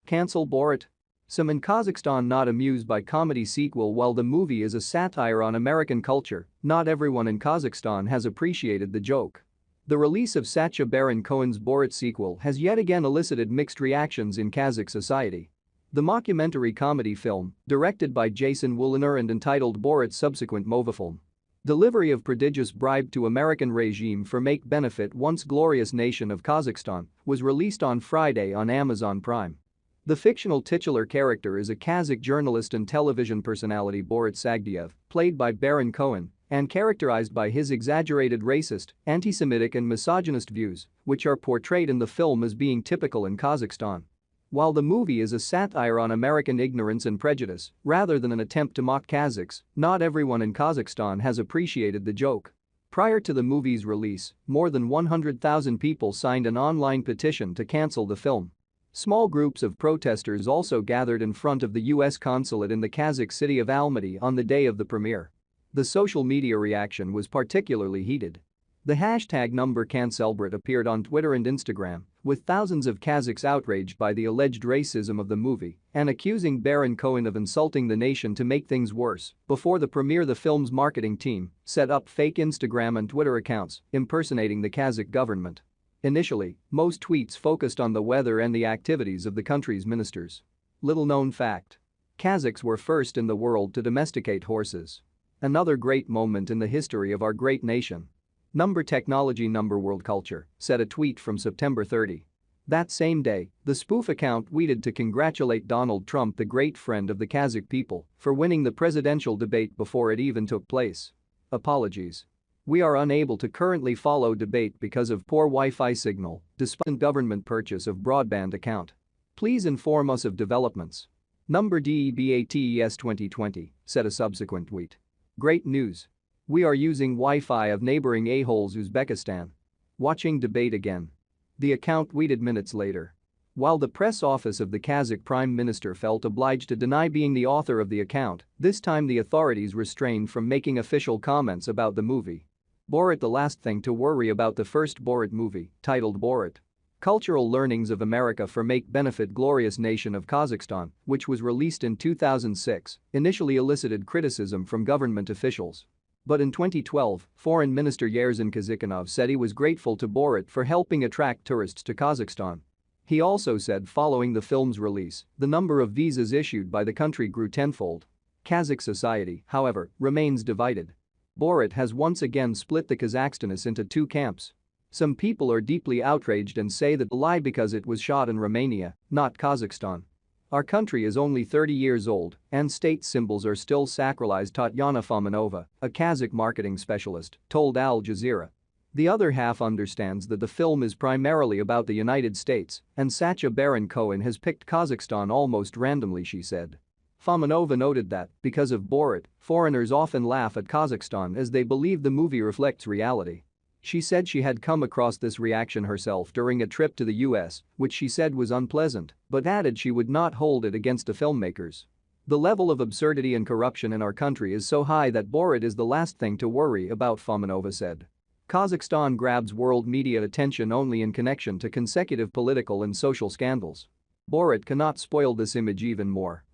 Cancel Borat? Some in Kazakhstan not amused by comedy sequel. While the movie is a satire on American culture, not everyone in Kazakhstan has appreciated the joke. The release of Sacha Baron Cohen's Borat sequel has yet again elicited mixed reactions in Kazakh society. The mockumentary comedy film, directed by Jason Wooliner and entitled Borat's subsequent movie delivery of prodigious bribe to American regime for make benefit once glorious nation of Kazakhstan, was released on Friday on Amazon Prime. The fictional titular character is a Kazakh journalist and television personality Borat Sagdiyev, played by Baron Cohen, and characterized by his exaggerated racist, anti-Semitic and misogynist views, which are portrayed in the film as being typical in Kazakhstan. While the movie is a satire on American ignorance and prejudice, rather than an attempt to mock Kazakhs, not everyone in Kazakhstan has appreciated the joke. Prior to the movie's release, more than 100,000 people signed an online petition to cancel the film. Small groups of protesters also gathered in front of the U.S. consulate in the Kazakh city of Almaty on the day of the premiere. The social media reaction was particularly heated. The hashtag #CancelBorat appeared on Twitter and Instagram, with thousands of Kazakhs outraged by the alleged racism of the movie and accusing Baron Cohen of insulting the nation. To make things worse, before the premiere the film's marketing team set up fake Instagram and Twitter accounts impersonating the Kazakh government. Initially, most tweets focused on the weather and the activities of the country's ministers. Little-known fact. Kazakhs were first in the world to domesticate horses. Another great moment in the history of our great nation. Technology world culture, said a tweet from September 30. That same day, the spoof account tweeted to congratulate Donald Trump, the great friend of the Kazakh people, for winning the presidential debate before it even took place. Apologies. We are unable to currently follow debate because of poor Wi-Fi signal, despite government purchase of broadband account. Please inform us of developments. DEBATES 2020, said a subsequent tweet. Great news. We are using Wi-Fi of neighboring a-holes Uzbekistan. Watching debate again. The account tweeted minutes later. While the press office of the Kazakh Prime Minister felt obliged to deny being the author of the account, this time the authorities refrained from making official comments about the movie. Borat: The last thing to worry about. The first Borat movie, titled Borat. Cultural Learnings of America for Make Benefit Glorious Nation of Kazakhstan, which was released in 2006, initially elicited criticism from government officials. But in 2012, Foreign Minister Yerzhan Kazakhanov said he was grateful to Borat for helping attract tourists to Kazakhstan. He also said following the film's release, the number of visas issued by the country grew tenfold. Kazakh society, however, remains divided. Borat has once again split the Kazakhstanis into two camps. Some people are deeply outraged and say that the lie because it was shot in Romania, not Kazakhstan. Our country is only 30 years old and state symbols are still sacralized, Tatyana Fominova, a Kazakh marketing specialist, told Al Jazeera. The other half understands that the film is primarily about the United States and Sacha Baron Cohen has picked Kazakhstan almost randomly, she said. Fominova noted that, because of Borat, foreigners often laugh at Kazakhstan as they believe the movie reflects reality. She said she had come across this reaction herself during a trip to the US, which she said was unpleasant, but added she would not hold it against the filmmakers. The level of absurdity and corruption in our country is so high that Borat is the last thing to worry about, Fominova said. Kazakhstan grabs world media attention only in connection to consecutive political and social scandals. Borat cannot spoil this image even more.